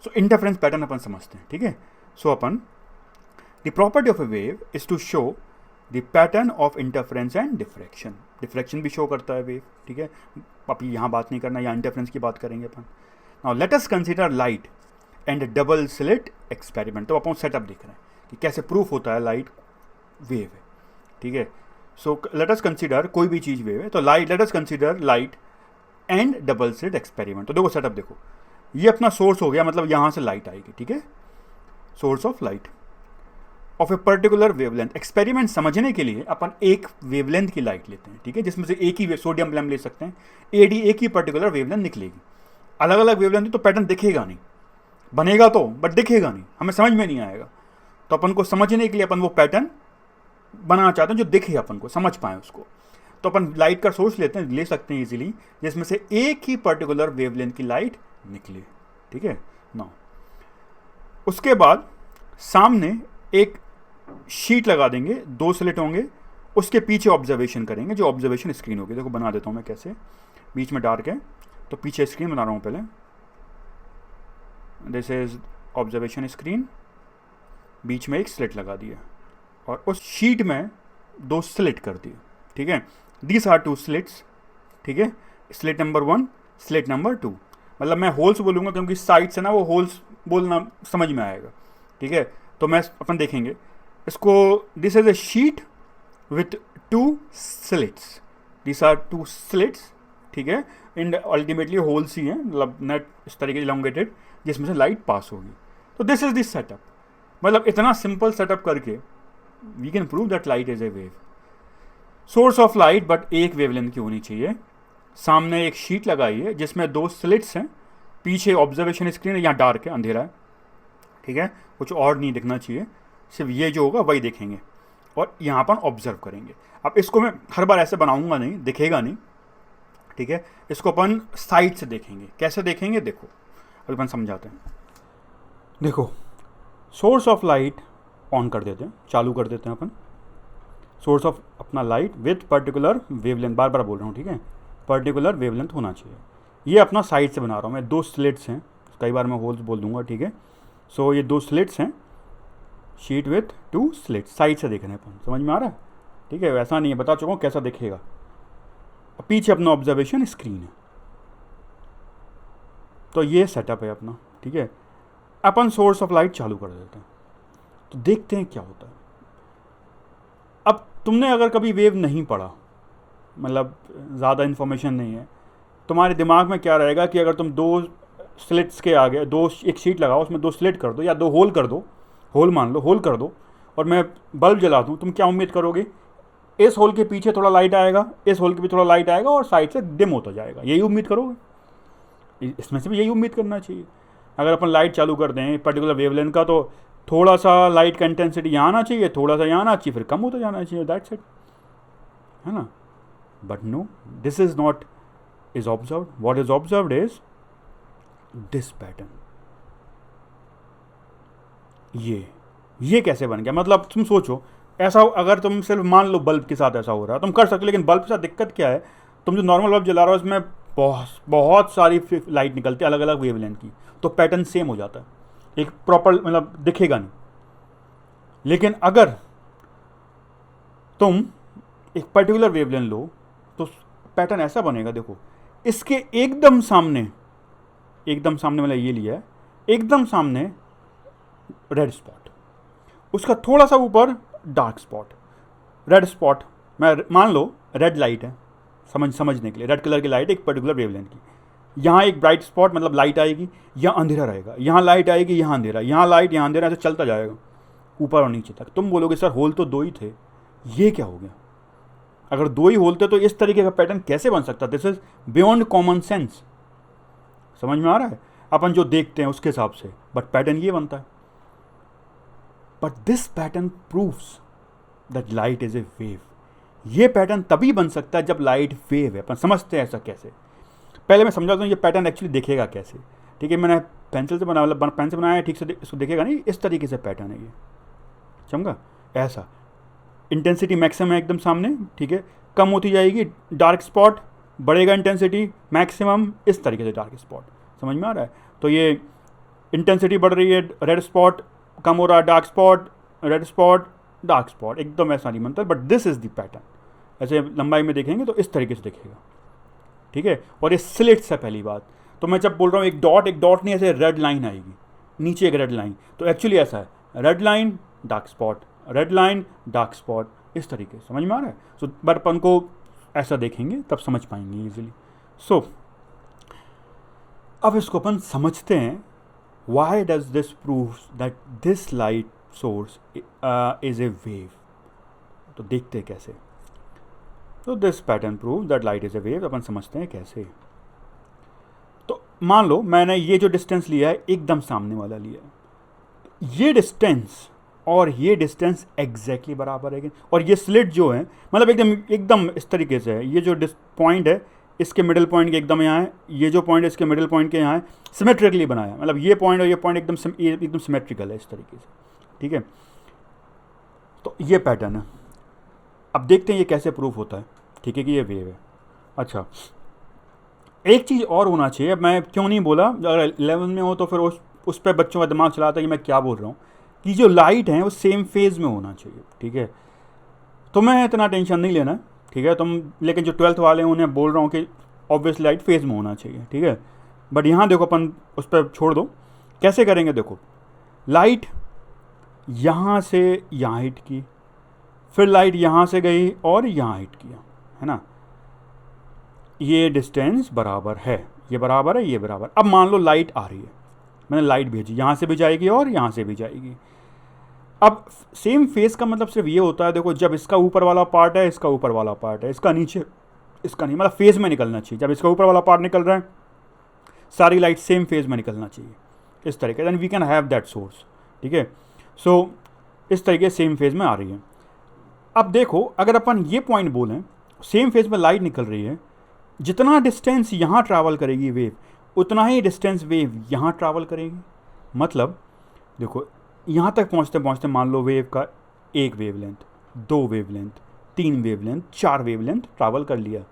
सो interference pattern अपन समझते हैं, ठीक है। सो अपन the property of a wave is to show the pattern of interference and diffraction. Diffraction भी शो करता है वेव, ठीक है। अब यहाँ बात नहीं करना, यहाँ इंटरफेरेंस की बात करेंगे अपन। Now let us consider light and double slit experiment. तो अपन सेटअप देख रहे हैं कि कैसे प्रूफ होता है लाइट वेव है, ठीक है। सो लेट अस कंसीडर कोई भी चीज़ वेव है, तो late us consider light and double slit experiment. तो देखो सेटअप देखो, ये अपना सोर्स हो गया, मतलब यहाँ से लाइट आएगी, ठीक है। Source of light of a particular wavelength. Experiment समझने के लिए अपन एक वेवलेंथ की लाइट लेते हैं, ठीक है, जिसमें से एक ही सोडियम लैम्प ले सकते हैं, एडी एक ही पर्टिकुलर वेवलेंथ निकलेगी। अलग अलग वेवलेंथ तो पैटर्न दिखेगा नहीं, बनेगा तो बट दिखेगा नहीं, हमें समझ में नहीं आएगा। तो अपन को समझने के लिए अपन वो पैटर्न बनाना चाहते हैं जो दिखे, अपन को समझ पाए उसको। तो अपन लाइट का सोर्स लेते हैं, ले सकते हैं इजीली, जिसमें से एक ही पर्टिकुलर वेवलेंथ की लाइट निकले, ठीक है ना। उसके बाद सामने एक शीट लगा देंगे, 2 स्लिट होंगे, उसके पीछे ऑब्जर्वेशन करेंगे, जो ऑब्जर्वेशन स्क्रीन होगी। देखो बना देता हूँ मैं कैसे, बीच में डार्क है तो पीछे स्क्रीन बना रहा हूँ पहले। दिस इज ऑब्जर्वेशन स्क्रीन, बीच में एक स्लिट लगा दिया और उस शीट में 2 स्लिट कर दिए, ठीक है। दीज आर 2 स्लिट्स, ठीक है। Slit number 1, slit number 2। मतलब मैं होल्स बोलूँगा क्योंकि साइड से ना वो होल्स बोलना समझ में आएगा, ठीक है। तो मैं अपन देखेंगे इसको, this is a sheet with 2 slits, this are 2 slits, ठीक है। एंड अल्टीमेटली होल्स ही हैं, मतलब नेट इस तरीके से इलोंगेटेड, जिसमें से लाइट पास होगी। तो दिस इज दिस सेटअप। मतलब इतना सिंपल सेटअप करके we can prove that light is a wave. Source of light but एक वेवलेंथ की होनी चाहिए, सामने एक शीट लगाई है जिसमें 2 स्लिट्स हैं, पीछे ऑब्जर्वेशन स्क्रीन है, यहाँ डार्क है, अंधेरा है, ठीक है। कुछ और नहीं दिखना चाहिए, सिर्फ ये जो होगा वही देखेंगे और यहाँ पर ऑब्जर्व करेंगे। अब इसको मैं हर बार ऐसे बनाऊंगा नहीं, दिखेगा नहीं, ठीक है। इसको अपन साइड से देखेंगे। कैसे देखेंगे देखो, अभी अपन समझाते हैं। देखो सोर्स ऑफ लाइट ऑन कर देते हैं, चालू कर देते हैं अपन। सोर्स ऑफ अपना लाइट विथ पर्टिकुलर वेवलेंथ, बार बार बोल रहा हूँ, ठीक है, पर्टिकुलर वेवलेंथ होना चाहिए। ये अपना साइड से बना रहा हूँ मैं, 2 स्लिट्स हैं, कई बार मैं होल्स बोल दूंगा, ठीक है। सो ये 2 स्लिट्स हैं, शीट विथ 2 स्लिट्स, साइड से देख रहे हैं अपन, समझ में आ रहा है, ठीक है। वैसा नहीं है, बता चुका हूँ कैसा दिखेगा। पीछे अपना ऑब्जर्वेशन स्क्रीन है। तो ये सेटअप है अपना, ठीक है। अपन सोर्स ऑफ लाइट चालू कर देते हैं, तो देखते हैं क्या होता है। अब तुमने अगर कभी वेव नहीं पढ़ा, मतलब ज़्यादा इन्फॉर्मेशन नहीं है, तुम्हारे दिमाग में क्या रहेगा कि अगर तुम 2 स्लिट्स के आगे एक शीट लगाओ, उसमें 2 स्लिट कर दो या 2 होल कर दो, होल मान लो, होल कर दो, और मैं बल्ब जला दूँ, तुम क्या उम्मीद करोगे? इस होल के पीछे थोड़ा लाइट आएगा, इस होल के पीछे थोड़ा लाइट आएगा और साइड से डिम होता जाएगा, यही उम्मीद करोगे? इसमें से भी यही उम्मीद करना चाहिए। अगर अपन लाइट चालू कर दें पर्टिकुलर वेवलेंथ का, तो थोड़ा सा लाइट का इंटेंसिटी यहाँ आना चाहिए, थोड़ा सा यहाँ आना चाहिए, फिर कम होता जाना चाहिए, दैट्स इट, है ना। But no, this is not is observed. What is observed is this pattern. ये कैसे बन गया? मतलब तुम सोचो, ऐसा अगर तुम सिर्फ मान लो बल्ब के साथ ऐसा हो रहा है, तुम कर सकते हो, लेकिन बल्ब के साथ दिक्कत क्या है? तुम जो नॉर्मल बल्ब जला रहे हो उसमें बहुत सारी लाइट निकलती है अलग अलग वेवलेंथ की, तो पैटर्न सेम हो जाता है, एक प्रॉपर मतलब दिखेगा नहीं। लेकिन अगर तुम एक पर्टिकुलर वेवलेंथ लो तो पैटर्न ऐसा बनेगा, देखो इसके एकदम सामने मतलब ये लिया है, एकदम सामने रेड स्पॉट, उसका थोड़ा सा ऊपर डार्क स्पॉट। रेड स्पॉट मैं मान लो रेड लाइट है, समझने के लिए रेड कलर की लाइट एक पर्टिकुलर वेवलेंथ की, यहाँ एक ब्राइट स्पॉट मतलब लाइट आएगी, यहाँ अंधेरा रहेगा, यहाँ लाइट आएगी, यहाँ अंधेरा, यहाँ लाइट, यहाँ अंधेरा, ऐसे चलता जाएगा ऊपर और नीचे तक। तुम बोलोगे सर होल तो 2 ही थे, ये क्या हो गया? अगर 2 ही होल थे तो इस तरीके का पैटर्न कैसे बन सकता? This is beyond common sense. समझ में आ रहा है? अपन जो देखते हैं उसके हिसाब से, बट पैटर्न ये बनता है। But this pattern proves that light is a wave. ये पैटर्न तभी बन सकता है जब लाइट वेव है। अपन समझते हैं ऐसा कैसे। पहले मैं समझाता हूँ ये पैटर्न एक्चुअली दिखेगा कैसे, ठीक है। मैंने पेंसिल से बनाया, मतलब पेन से बनाया है, ठीक से इसको दिखेगा नहीं, इस तरीके से पैटर्न है ये, समझा? ऐसा इंटेंसिटी मैक्सिमम है एकदम सामने, ठीक है, कम होती जाएगी, डार्क स्पॉट बढ़ेगा, इंटेंसिटी मैक्सिमम, इस तरीके से डार्क स्पॉट। समझ में आ रहा है? तो ये इंटेंसिटी बढ़ रही है, रेड स्पॉट कम हो रहा है, dark spot, red spot, dark spot, एकदम ऐसा नहीं बनता, but this is the pattern. ऐसे लंबाई में देखेंगे तो इस तरीके से दिखेगा, ठीक है। और ये स्लिट्स है पहली बात। तो मैं जब बोल रहा हूँ एक डॉट नहीं, ऐसे रेड लाइन आएगी, नीचे एक रेड लाइन, तो एक्चुअली ऐसा है, red line dark spot, red line dark spot, इस तरीके से समझ में आ रहा है। सो बट अपन को ऐसा देखेंगे तब समझ पाएंगे इजीली। सो अब इसको अपन समझते हैं, why does this prove that this light source is a wave. तो देखते हैं कैसे। तो this pattern prove that light is a wave, अपन समझते हैं कैसे। तो मान लो मैंने ये जो डिस्टेंस लिया है एकदम सामने वाला लिया है, ये डिस्टेंस और ये डिस्टेंस एग्जैक्टली बराबर है, और ये स्लिट जो है मतलब एकदम इस तरीके से है, ये जो पॉइंट है इसके मिडिल पॉइंट के एकदम यहाँ है, ये जो पॉइंट है इसके मिडिल पॉइंट के यहाँ है, सिमेट्रिकली बनाया, मतलब ये पॉइंट और ये पॉइंट एकदम सिमेट्रिकल है इस तरीके से, ठीक है। तो ये पैटर्न है। अब देखते हैं ये कैसे प्रूफ होता है, ठीक है, कि ये वेव है। अच्छा, एक चीज़ और होना चाहिए, मैं क्यों नहीं बोला, अगर 11 में हो तो फिर उस पर बच्चों का दिमाग चलाता है कि मैं क्या बोल रहा हूँ, कि जो लाइट है वो सेम फेज में होना चाहिए, ठीक है। तो मैं इतना टेंशन नहीं लेना, ठीक है। तुम लेकिन जो 12th वाले हैं उन्हें बोल रहा हूँ कि ऑब्वियस लाइट फेज में होना चाहिए, ठीक है। बट यहाँ देखो अपन उस पर छोड़ दो, कैसे करेंगे देखो, लाइट यहाँ से यहाँ हिट की, फिर लाइट यहाँ से गई और यहाँ हिट किया, है ना, ये डिस्टेंस बराबर है, ये बराबर है, ये बराबर। अब मान लो लाइट आ रही है, मैंने लाइट भेजी, यहाँ से भी जाएगी और यहाँ से भी जाएगी। अब सेम फेस का मतलब सिर्फ ये होता है, देखो जब इसका ऊपर वाला पार्ट है, इसका ऊपर वाला पार्ट है, इसका नीचे, इसका नहीं, मतलब फेज में निकलना चाहिए। जब इसका ऊपर वाला पार्ट निकल रहा है, सारी लाइट सेम फेज में निकलना चाहिए, इस तरीके, then we can have that source, ठीक है। सो इस तरीके सेम फेज में आ रही है। अब देखो अगर अपन ये पॉइंट बोलें, सेम फेज में लाइट निकल रही है, जितना डिस्टेंस यहाँ ट्रैवल करेगी वेव, उतना ही डिस्टेंस वेव यहाँ ट्रैवल करेगी। मतलब देखो यहाँ तक पहुँचते पहुँचते मान लो वेव का एक वेवलेंथ, दो वेवलेंथ, तीन वेवलेंथ, चार वेवलेंथ ट्रैवल कर लिया।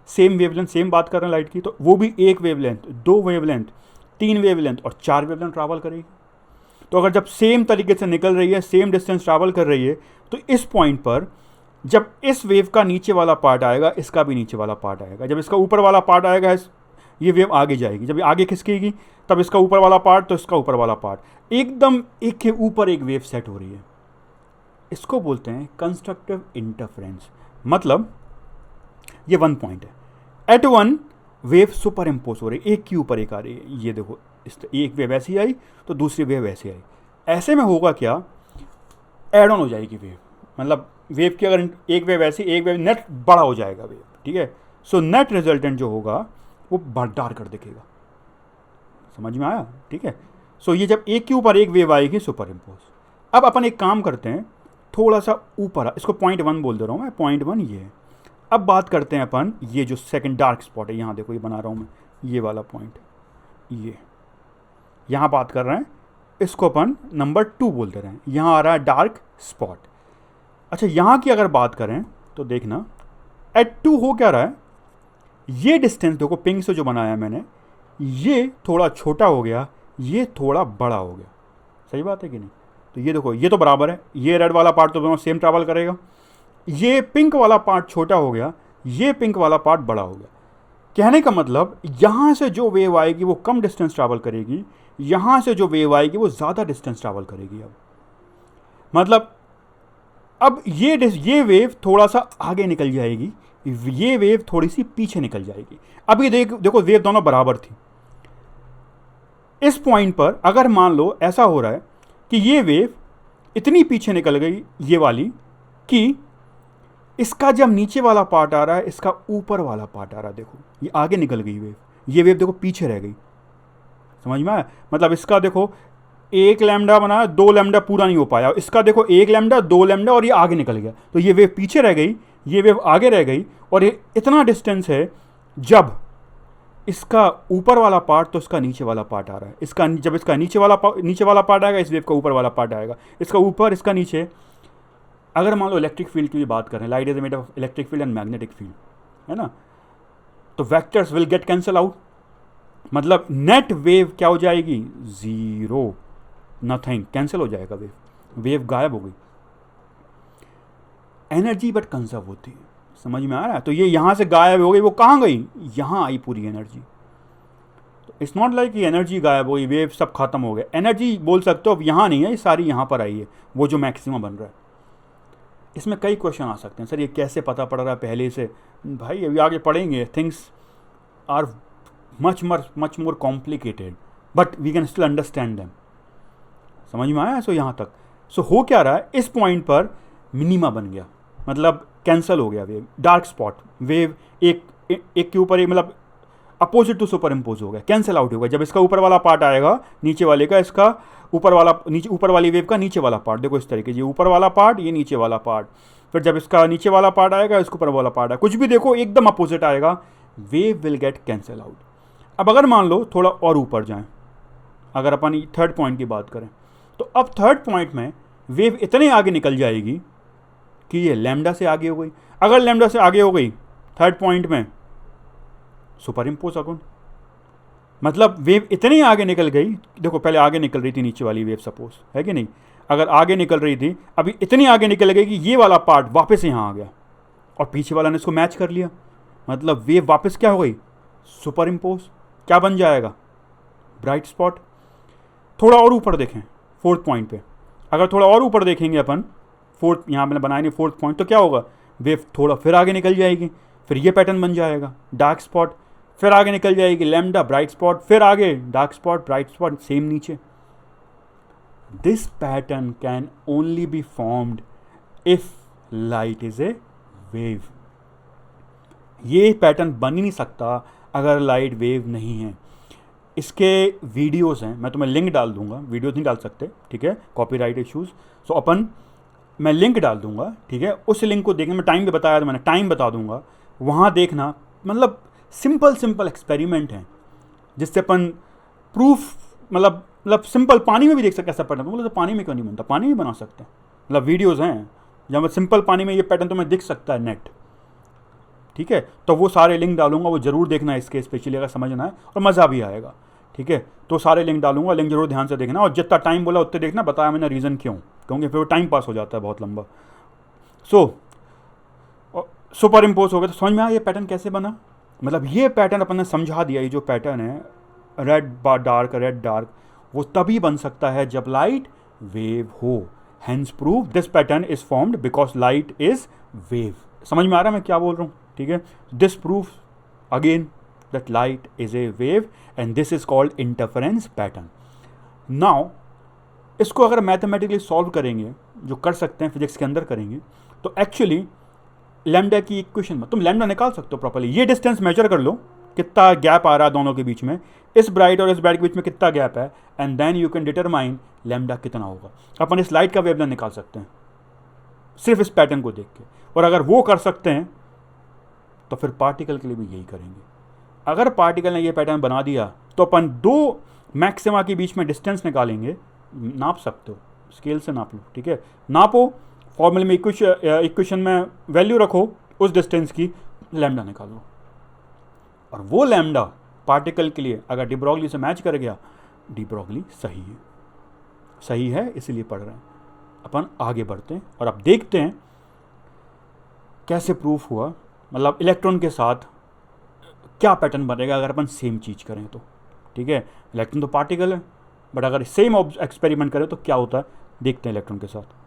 सेम वेवलेंथ, सेम बात कर रहे हैं लाइट की, तो वो भी एक वेवलेंथ, दो वेवलेंथ, तीन वेवलेंथ और चार वेवलेंथ ट्रैवल करेगी। तो अगर जब सेम तरीके से निकल रही है, सेम डिस्टेंस ट्रैवल कर रही है, तो इस पॉइंट पर जब इस वेव का नीचे वाला पार्ट आएगा, इसका भी नीचे वाला पार्ट आएगा। जब इसका ऊपर वाला पार्ट आएगा, ये वेव आगे जाएगी, जब आगे खिसकेगी तब इसका ऊपर वाला पार्ट, तो इसका ऊपर वाला पार्ट, एकदम एक के ऊपर एक वेव सेट हो रही है। इसको बोलते हैं कंस्ट्रक्टिव इंटरफेरेंस। मतलब ये वन पॉइंट है, at one wave superimpose हो रही है, एक के ऊपर एक आ रही है। ये देखो एक वेव ऐसी आई तो दूसरी वेव ऐसी आई, ऐसे में होगा क्या, एड ऑन हो जाएगी वेव। मतलब वेव की अगर एक वेव ऐसी, एक वेव नेट बड़ा हो जाएगा वेव, ठीक है। सो नेट रिजल्टेंट जो होगा वो बरदार कर दिखेगा, समझ में आया, ठीक है। सो ये जब एक के ऊपर एक वेव आएगी सुपर इम्पोज। अब अपन एक काम करते हैं, थोड़ा सा ऊपर, इसको पॉइंट वन बोल दे रहा हूँ मैं, पॉइंट वन ये है। अब बात करते हैं अपन, ये जो सेकंड डार्क स्पॉट है, यहाँ देखो ये बना रहा हूँ मैं, ये वाला पॉइंट, ये यहाँ बात कर रहे हैं, इसको अपन नंबर 2 बोल दे रहे हैं, यहाँ आ रहा है डार्क स्पॉट। अच्छा, यहाँ की अगर बात करें तो देखना एट 2 हो क्या रहा है, ये डिस्टेंस देखो पिंक से जो बनाया मैंने, ये थोड़ा छोटा हो गया, ये थोड़ा बड़ा हो गया, सही बात है कि नहीं। तो ये देखो ये तो बराबर है, ये रेड वाला पार्ट तो दोनों सेम ट्रैवल करेगा, ये पिंक वाला पार्ट छोटा हो गया, ये पिंक वाला पार्ट बड़ा हो गया। कहने का मतलब यहाँ से जो वेव आएगी वो कम डिस्टेंस ट्रैवल करेगी, यहाँ से जो वेव आएगी वो ज़्यादा डिस्टेंस ट्रैवल करेगी। अब मतलब अब ये वेव थोड़ा सा आगे निकल जाएगी, ये वेव थोड़ी सी पीछे निकल जाएगी। अब ये देखो वेव दोनों बराबर थी। इस पॉइंट पर अगर मान लो ऐसा हो रहा है कि ये वेव इतनी पीछे निकल गई, ये वाली, कि इसका जब नीचे वाला पार्ट आ रहा है, इसका ऊपर वाला पार्ट आ रहा है, देखो ये आगे निकल गई वेव, ये वेव देखो पीछे रह गई, समझ में आया। मतलब इसका देखो एक लैम्डा बना, दो लैम्डा पूरा नहीं हो पाया, इसका देखो एक लैम्डा, दो लैम्डा और ये आगे निकल गया, तो ये वेव पीछे रह गई, ये वेव आगे रह गई, और ये इतना डिस्टेंस है। जब इसका ऊपर वाला पार्ट तो इसका नीचे वाला पार्ट आ रहा है, जब इसका नीचे वाला पार्ट आएगा, इस वेव का ऊपर वाला पार्ट आएगा, इसका ऊपर इसका नीचे। अगर मान लो इलेक्ट्रिक फील्ड की भी बात करें, light is made of electric field and magnetic field, है ना, तो vectors will get cancel out, मतलब नेट वेव क्या हो जाएगी, ज़ीरो, नथिंग, कैंसिल हो जाएगा वेव, वेव गायब हो गई। एनर्जी बट कंजर्व होती है, समझ में आ रहा है? तो ये यहाँ से गायब हो गई, वो कहाँ गई, यहाँ आई पूरी एनर्जी। तो इट्स नॉट लाइक कि एनर्जी गायब हो गई, वेव सब खत्म हो गया, एनर्जी बोल सकते हो अब यहाँ नहीं है, ये सारी यहाँ पर आई है, वो जो मैक्सिमम बन रहा है। इसमें कई क्वेश्चन आ सकते हैं, सर ये कैसे पता पड़ रहा है पहले से? भाई अभी आगे पढ़ेंगे, things are much more complicated, but we can still understand them. समझ में आया? सो यहाँ तक। सो हो क्या रहा है, इस पॉइंट पर मिनिमा बन गया, मतलब कैंसल हो गया वेव, डार्क स्पॉट, वेव एक के ऊपर एक, मतलब अपोजिट टू सुपर इम्पोज हो गया, कैंसिल आउट हो गया। जब इसका ऊपर वाला पार्ट आएगा नीचे वाले का, इसका ऊपर वाला, नीचे ऊपर वाली वेव का नीचे वाला पार्ट, देखो इस तरीके से, ये ऊपर वाला पार्ट, ये नीचे वाला पार्ट, फिर जब इसका नीचे वाला पार्ट आएगा, इसके ऊपर वाला पार्ट है, कुछ भी देखो एकदम अपोजिट आएगा, wave will get cancel out. अब अगर मान लो थोड़ा और ऊपर जाएं, अगर अपन थर्ड पॉइंट की बात करें, तो अब थर्ड पॉइंट में वेव इतने आगे निकल जाएगी कि ये लैम्डा से आगे हो गई। अगर लैम्डा से आगे हो गई थर्ड पॉइंट में, सुपर इम्पोज अगेन, मतलब वेव इतनी आगे निकल गई, देखो पहले आगे निकल रही थी नीचे वाली वेव, सपोज है कि नहीं, अगर आगे निकल रही थी, अभी इतनी आगे निकल गई कि ये वाला पार्ट वापस यहाँ आ गया और पीछे वाला ने इसको मैच कर लिया, मतलब वेव वापस क्या हो गई, सुपर इम्पोज। क्या बन जाएगा, ब्राइट स्पॉट। थोड़ा और ऊपर देखें फोर्थ पॉइंट पे, अगर थोड़ा और ऊपर देखेंगे अपन, फोर्थ यहाँ मैंने बनाया नहीं फोर्थ पॉइंट, तो क्या होगा, वेव थोड़ा फिर आगे निकल जाएगी, फिर ये पैटर्न बन जाएगा, डार्क स्पॉट, फिर आगे निकल जाएगी लैम्डा, ब्राइट स्पॉट, फिर आगे dark spot, bright spot, same नीचे। This pattern can only be formed if light is a wave. ये पैटर्न बन ही नहीं सकता अगर लाइट वेव नहीं है। इसके वीडियोस हैं, मैं तुम्हें लिंक डाल दूंगा, वीडियोस नहीं डाल सकते, ठीक है, कॉपीराइट इश्यूज। सो अपन, मैं लिंक डाल दूंगा, ठीक है, उस लिंक को देखना, मैं टाइम भी बताया था मैंने, टाइम बता दूंगा, वहाँ देखना। मतलब सिंपल एक्सपेरिमेंट हैं जिससे अपन प्रूफ, मतलब सिंपल पानी में भी देख सकते ऐसा पैटर्न। मतलब तो पानी में क्यों नहीं बनता, पानी में बना सकते हैं, मतलब वीडियोज़ हैं जहाँ सिंपल पानी में ये पैटर्न तुम्हें दिख सकता है नेट, ठीक है। तो वो सारे लिंक डालूंगा, वो जरूर देखना इसके, स्पेशली अगर समझना है और मज़ा भी आएगा, ठीक है। तो सारे लिंक डालूंगा, लिंक जरूर ध्यान से देखना, और जितना टाइम बोला उतने देखना, बताया मैंने रीज़न क्यों, क्योंकि फिर वो टाइम पास हो जाता है बहुत लंबा। सुपर इम्पोज हो गया, तो समझ में आया ये पैटर्न कैसे बना। मतलब ये पैटर्न अपन ने समझा दिया, ये जो पैटर्न है रेड डार्क रेड डार्क, वो तभी बन सकता है जब लाइट वेव हो। Hence prove this pattern is formed because light is wave. समझ में आ रहा है मैं क्या बोल रहा हूँ, ठीक है। This proof again that light is a wave and this is called interference pattern. Now इसको अगर मैथमेटिकली सॉल्व करेंगे, जो कर सकते हैं फिजिक्स के अंदर करेंगे, तो एक्चुअली लैम्डा की इक्वेशन में तुम लैम्डा निकाल सकते हो प्रॉपर्ली। ये डिस्टेंस मेजर कर लो, कितना गैप आ रहा है दोनों के बीच में, इस ब्राइट और इस ब्राइट के बीच में कितना गैप है, and then you can determine lambda कितना होगा। अपन इस लाइट का वेवलेंथ निकाल सकते हैं सिर्फ इस पैटर्न को देख के, और अगर वो कर सकते हैं तो फिर पार्टिकल के लिए भी यही करेंगे। अगर पार्टिकल ने ये पैटर्न बना दिया तो अपन दो मैक्सिमा के बीच में डिस्टेंस निकालेंगे, नाप सकते हो, स्केल से नाप लो, ठीक है, नापो, फॉर्मूले में इक्वेशन में वैल्यू रखो उस डिस्टेंस की, लैम्डा निकालो, और वो लैम्डा पार्टिकल के लिए अगर डी ब्रॉगली से मैच कर गया, डी ब्रॉगली सही है, इसलिए पढ़ रहे हैं। अपन आगे बढ़ते हैं और अब देखते हैं कैसे प्रूफ हुआ, मतलब इलेक्ट्रॉन के साथ क्या पैटर्न बनेगा अगर अपन सेम चीज़ करें तो, ठीक है। इलेक्ट्रॉन तो पार्टिकल है, बट अगर सेम एक्सपेरिमेंट करें तो क्या होता है, देखते हैं इलेक्ट्रॉन के साथ।